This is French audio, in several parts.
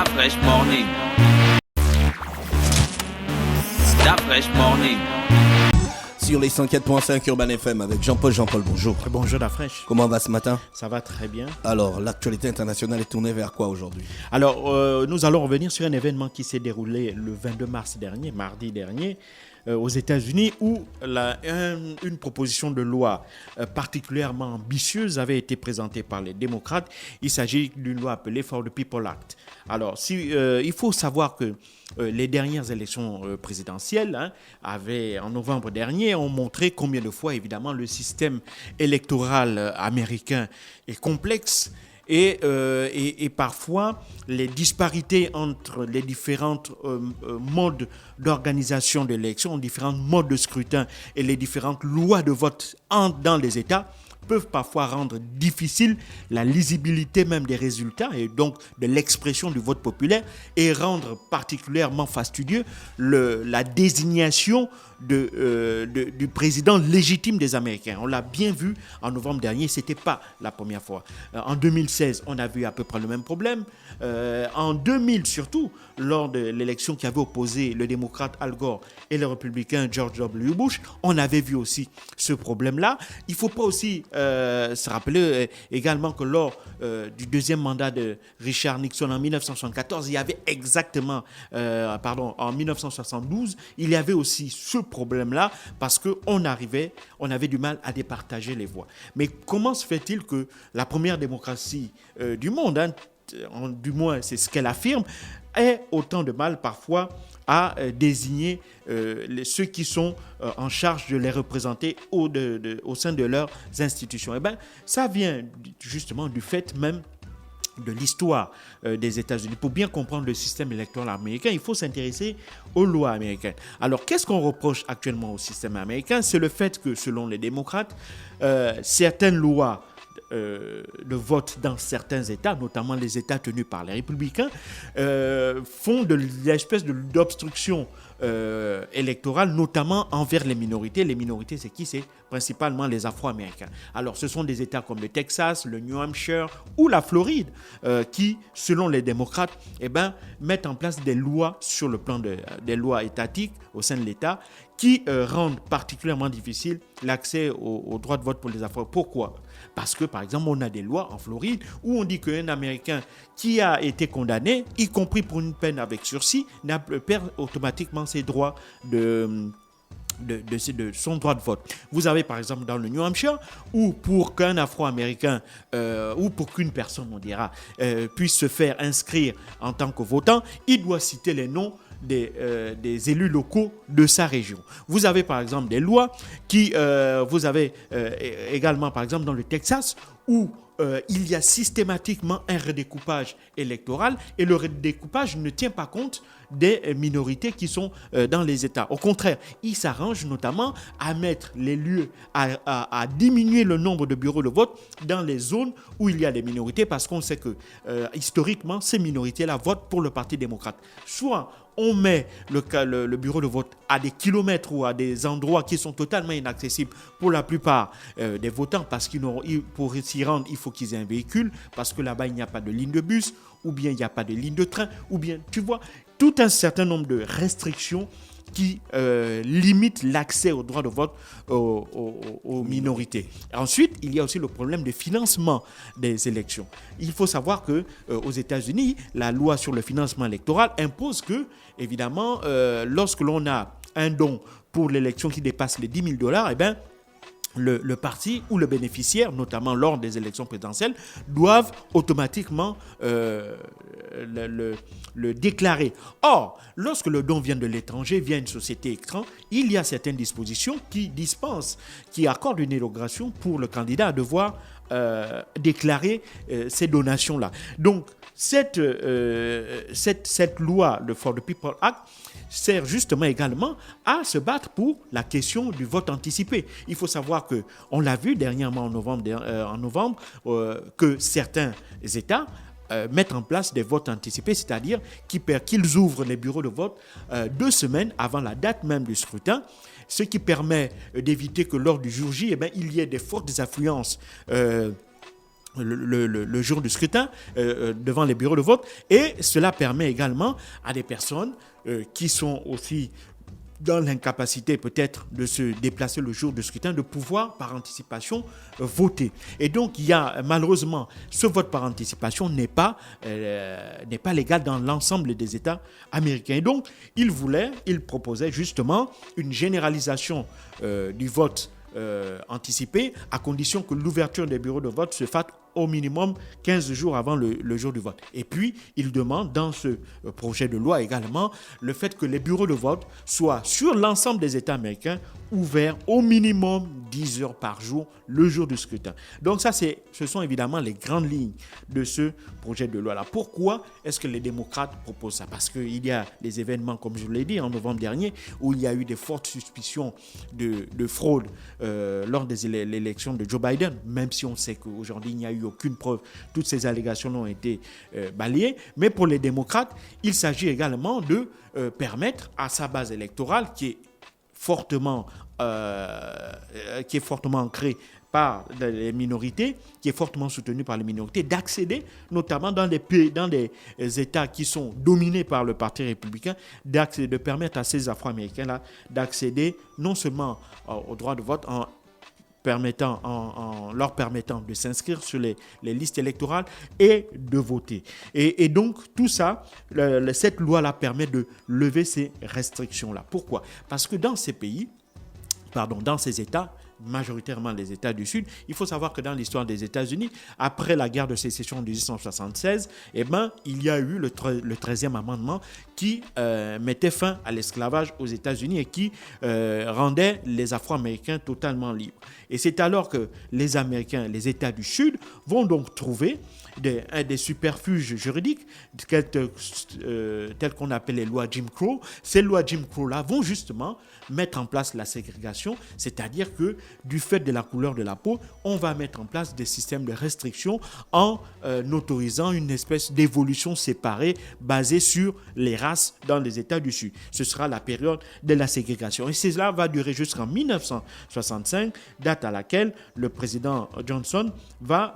Fresh Morning. Fresh Morning. Sur les 104.5 Urban FM avec Jean-Paul. Jean-Paul, bonjour. Bonjour la fraîche. Comment va ce matin? Ça va très bien. Alors, l'actualité internationale est tournée vers quoi aujourd'hui? Alors, nous allons revenir sur un événement qui s'est déroulé le 22 mars dernier, mardi dernier, aux États-Unis, où une proposition de loi particulièrement ambitieuse avait été présentée par les démocrates. Il s'agit d'une loi appelée For the People Act. Alors, il faut savoir que les dernières élections présidentielles en novembre dernier, ont montré combien de fois, évidemment, le système électoral américain est complexe. Et parfois, les disparités entre les différents modes d'organisation de l'élection, différents modes de scrutin et les différentes lois de vote dans les États peuvent parfois rendre difficile la lisibilité même des résultats et donc de l'expression du vote populaire et rendre particulièrement fastidieux la désignation du président légitime des Américains. On l'a bien vu en novembre dernier, ce n'était pas la première fois. En 2016, on a vu à peu près le même problème. En 2000 surtout, lors de l'élection qui avait opposé le démocrate Al Gore et le républicain George W. Bush, on avait vu aussi ce problème-là. Il ne faut pas aussi se rappeler également que lors du deuxième mandat de Richard Nixon en 1974, il y avait en 1972, il y avait aussi ce problème-là parce qu'on avait du mal à départager les voix. Mais comment se fait-il que la première démocratie du monde, du moins c'est ce qu'elle affirme, ait autant de mal parfois à désigner ceux qui sont en charge de les représenter au sein de leurs institutions? Eh bien, ça vient justement du fait même de l'histoire des États-Unis. Pour bien comprendre le système électoral américain, il faut s'intéresser aux lois américaines. Alors, qu'est-ce qu'on reproche actuellement au système américain? C'est le fait que, selon les démocrates, certaines lois de vote dans certains États, notamment les États tenus par les républicains, font de l'espèce d'obstruction électorale, notamment envers les minorités. Les minorités, c'est qui? C'est principalement les Afro-Américains. Alors, ce sont des États comme le Texas, le New Hampshire ou la Floride qui, selon les démocrates, mettent en place des lois sur le plan des lois étatiques au sein de l'État qui rendent particulièrement difficile l'accès au droit de vote pour les Afro. Pourquoi? Parce que, par exemple, on a des lois en Floride où on dit qu'un Américain qui a été condamné, y compris pour une peine avec sursis, perd automatiquement ses droits de son droit de vote. Vous avez par exemple dans le New Hampshire où pour qu'un Afro-Américain ou pour qu'une personne, on dira, puisse se faire inscrire en tant que votant, il doit citer les noms des élus locaux de sa région. Vous avez par exemple des lois vous avez également par exemple dans le Texas où il y a systématiquement un redécoupage électoral et le redécoupage ne tient pas compte des minorités qui sont dans les États. Au contraire, il s'arrange notamment à mettre les lieux, à diminuer le nombre de bureaux de vote dans les zones où il y a des minorités parce qu'on sait que historiquement, ces minorités-là votent pour le Parti démocrate. Soit on met le bureau de vote à des kilomètres ou à des endroits qui sont totalement inaccessibles pour la plupart des votants parce pour s'y rendre, il faut qu'ils aient un véhicule parce que là-bas, il n'y a pas de ligne de bus ou bien il n'y a pas de ligne de train ou bien, tu vois, tout un certain nombre de restrictions qui limitent l'accès au droit de vote aux minorités. Ensuite, il y a aussi le problème de financement des élections. Il faut savoir que aux États-Unis, la loi sur le financement électoral impose que, évidemment, lorsque l'on a un don pour l'élection qui dépasse les $10 000, le parti ou le bénéficiaire, notamment lors des élections présidentielles, doivent automatiquement le déclarer. Or, lorsque le don vient de l'étranger, via une société écran, il y a certaines dispositions qui accordent une dérogation pour le candidat à devoir déclarer ces donations-là. Donc, cette loi, le For the People Act, sert justement également à se battre pour la question du vote anticipé. Il faut savoir que, on l'a vu dernièrement en novembre, que certains États mettent en place des votes anticipés, c'est-à-dire qu'ils ouvrent les bureaux de vote 2 semaines avant la date même du scrutin, ce qui permet d'éviter que lors du jour J, il y ait des fortes affluences le jour du scrutin devant les bureaux de vote, et cela permet également à des personnes qui sont aussi dans l'incapacité peut-être de se déplacer le jour du scrutin, de pouvoir par anticipation voter. Et donc il y a malheureusement ce vote par anticipation n'est pas légal dans l'ensemble des États américains. Et donc il proposait justement une généralisation du vote anticipé, à condition que l'ouverture des bureaux de vote se fasse au minimum 15 jours avant le jour du vote. Et puis, il demande dans ce projet de loi également le fait que les bureaux de vote soient sur l'ensemble des États américains ouverts au minimum 10 heures par jour le jour du scrutin. Donc ça, ce sont évidemment les grandes lignes de ce projet de loi-là. Pourquoi est-ce que les démocrates proposent ça? Parce qu'il y a des événements, comme je vous l'ai dit, en novembre dernier, où il y a eu des fortes suspicions de fraude lors de l'élection de Joe Biden, même si on sait qu'aujourd'hui, il n'y a eu aucune preuve. Toutes ces allégations ont été balayées. Mais pour les démocrates, il s'agit également de permettre à sa base électorale, qui est fortement ancrée par les minorités, qui est fortement soutenue par les minorités, d'accéder, notamment dans des pays, dans des États qui sont dominés par le Parti républicain, de permettre à ces Afro-Américains-là d'accéder non seulement au droit de vote, en leur permettant de s'inscrire sur les listes électorales et de voter. Et donc, tout ça, cette loi-là permet de lever ces restrictions-là. Pourquoi? Parce que dans ces États, majoritairement les États du Sud, il faut savoir que dans l'histoire des États-Unis, après la guerre de sécession de 1876, il y a eu le 13e amendement qui mettait fin à l'esclavage aux États-Unis et qui rendait les Afro-Américains totalement libres. Et c'est alors que les Américains, les États du Sud, vont donc trouver des superfuges juridiques tels qu'on appelle les lois Jim Crow. Ces lois Jim Crow-là vont justement mettre en place la ségrégation, c'est-à-dire que du fait de la couleur de la peau, on va mettre en place des systèmes de restriction en autorisant une espèce d'évolution séparée basée sur les races dans les États du Sud. Ce sera la période de la ségrégation. Et cela va durer jusqu'en 1965, date à laquelle le président Johnson va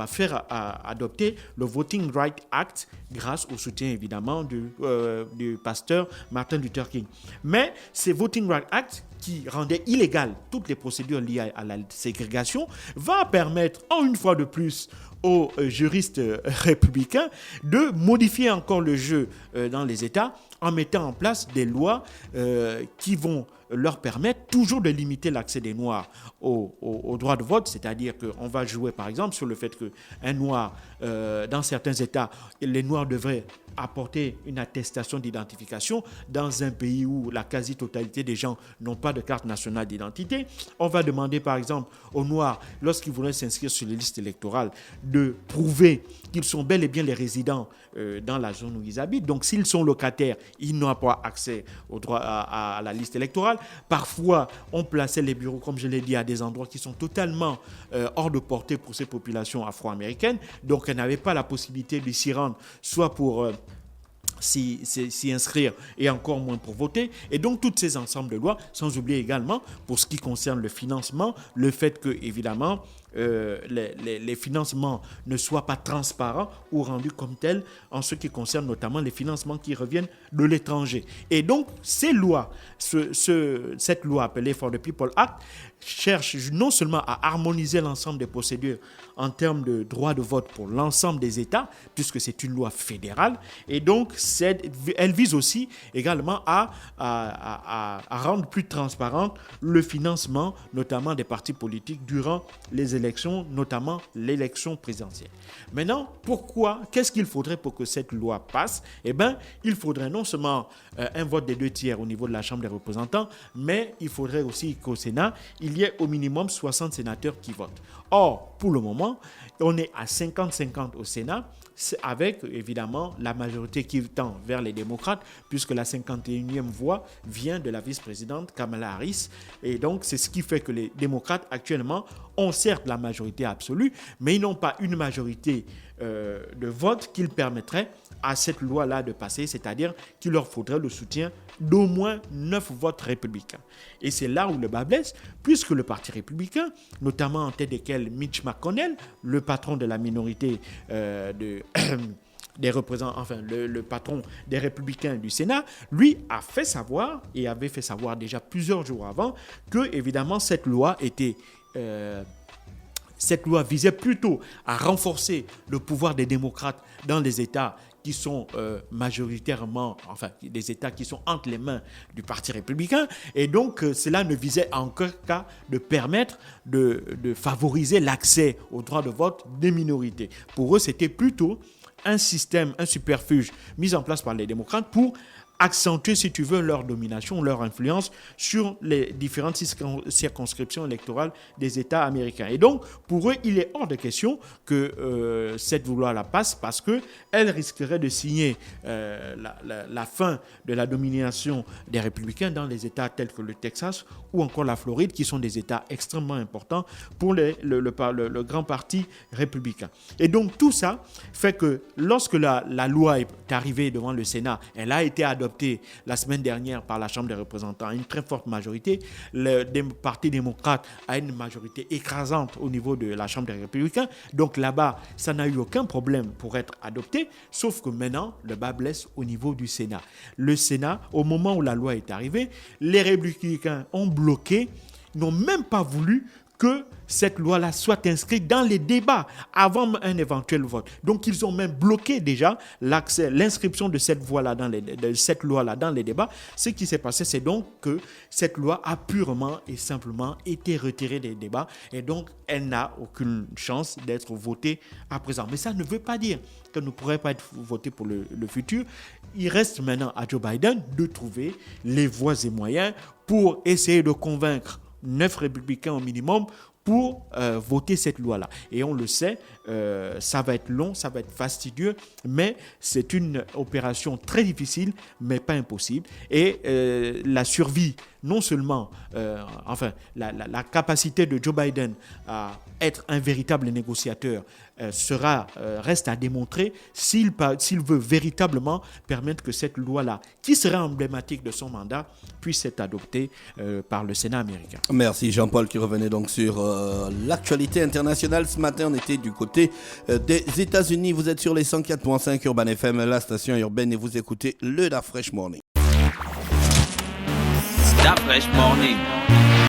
faire adopter le Voting Rights Act grâce au soutien évidemment du pasteur Martin Luther King. Mais ces Voting Rights Act qui rendait illégales toutes les procédures liées à la ségrégation va permettre, une fois de plus, aux juristes républicains de modifier encore le jeu dans les États en mettant en place des lois qui vont leur permettre toujours de limiter l'accès des Noirs au droit de vote, c'est-à-dire qu'on va jouer par exemple sur le fait qu'un Noir, dans certains États, les Noirs devraient apporter une attestation d'identification dans un pays où la quasi-totalité des gens n'ont pas de carte nationale d'identité. On va demander par exemple aux Noirs, lorsqu'ils voudraient s'inscrire sur les listes électorales, de prouver qu'ils sont bel et bien les résidents dans la zone où ils habitent. Donc s'ils sont locataires, ils n'ont pas accès au droit à la liste électorale. Parfois, on plaçait les bureaux, comme je l'ai dit, à des endroits qui sont totalement hors de portée pour ces populations afro-américaines. Donc elles n'avaient pas la possibilité de s'y rendre, soit pour s'y inscrire et encore moins pour voter. Et donc, tous ces ensembles de lois, sans oublier également, pour ce qui concerne le financement, le fait que, évidemment, les financements ne soient pas transparents ou rendus comme tels en ce qui concerne notamment les financements qui reviennent de l'étranger. Et donc, ces lois, cette loi appelée For the People Act, cherche non seulement à harmoniser l'ensemble des procédures en termes de droit de vote pour l'ensemble des États, puisque c'est une loi fédérale, et donc elle vise aussi également à rendre plus transparent le financement, notamment des partis politiques durant les élections, notamment l'élection présidentielle. Maintenant, qu'est-ce qu'il faudrait pour que cette loi passe? Il faudrait non seulement un vote des 2/3 au niveau de la Chambre des représentants, mais il faudrait aussi qu'au Sénat, il y ait au minimum 60 sénateurs qui votent. Or, pour le moment, on est à 50-50 au Sénat, avec évidemment la majorité qui tend vers les démocrates, puisque la 51e voix vient de la vice-présidente Kamala Harris. Et donc, c'est ce qui fait que les démocrates actuellement ont certes la majorité absolue, mais ils n'ont pas une majorité de vote qu'il permettrait à cette loi-là de passer, c'est-à-dire qu'il leur faudrait le soutien d'au moins 9 votes républicains. Et c'est là où le bas blesse, puisque le Parti républicain, notamment en tête desquels Mitch McConnell, le patron de la minorité des représentants, enfin le patron des républicains du Sénat, lui a fait savoir, et avait fait savoir déjà plusieurs jours avant, que évidemment cette loi visait plutôt à renforcer le pouvoir des démocrates dans les États qui sont majoritairement, enfin des États qui sont entre les mains du Parti républicain, et donc cela ne visait en aucun cas de permettre de favoriser l'accès au droit de vote des minorités. Pour eux, c'était plutôt un système, un superfuge mis en place par les démocrates pour accentuer, si tu veux, leur domination, leur influence sur les différentes circonscriptions électorales des États américains. Et donc, pour eux, il est hors de question que cette loi-là passe parce qu'elle risquerait de signer la fin de la domination des républicains dans les États tels que le Texas ou encore la Floride, qui sont des États extrêmement importants pour le grand parti républicain. Et donc, tout ça fait que lorsque la loi est arrivée devant le Sénat, elle a été adoptée la semaine dernière par la Chambre des représentants à une très forte majorité. Le Parti démocrate a une majorité écrasante au niveau de la Chambre des républicains. Donc là-bas, ça n'a eu aucun problème pour être adopté, sauf que maintenant, le bas blesse au niveau du Sénat. Le Sénat, au moment où la loi est arrivée, les républicains ont bloqué, n'ont même pas voulu que cette loi-là soit inscrite dans les débats avant un éventuel vote. Donc, ils ont même bloqué déjà l'inscription de cette loi-là dans les débats. Ce qui s'est passé, c'est donc que cette loi a purement et simplement été retirée des débats et donc elle n'a aucune chance d'être votée à présent. Mais ça ne veut pas dire qu'elle ne pourrait pas être votée pour le futur. Il reste maintenant à Joe Biden de trouver les voies et moyens pour essayer de convaincre 9 républicains au minimum pour voter cette loi-là. Et on le sait, ça va être long, ça va être fastidieux, mais c'est une opération très difficile, mais pas impossible. Et la survie, non seulement, la capacité de Joe Biden à être un véritable négociateur reste à démontrer s'il veut véritablement permettre que cette loi-là, qui serait emblématique de son mandat, puisse être adoptée par le Sénat américain. Merci Jean-Paul qui revenait donc sur l'actualité internationale. Ce matin, on était du côté des États-Unis. Vous êtes sur les 104.5 Urban FM, la station urbaine, et vous écoutez le Da Fresh Morning. Da Fresh Morning.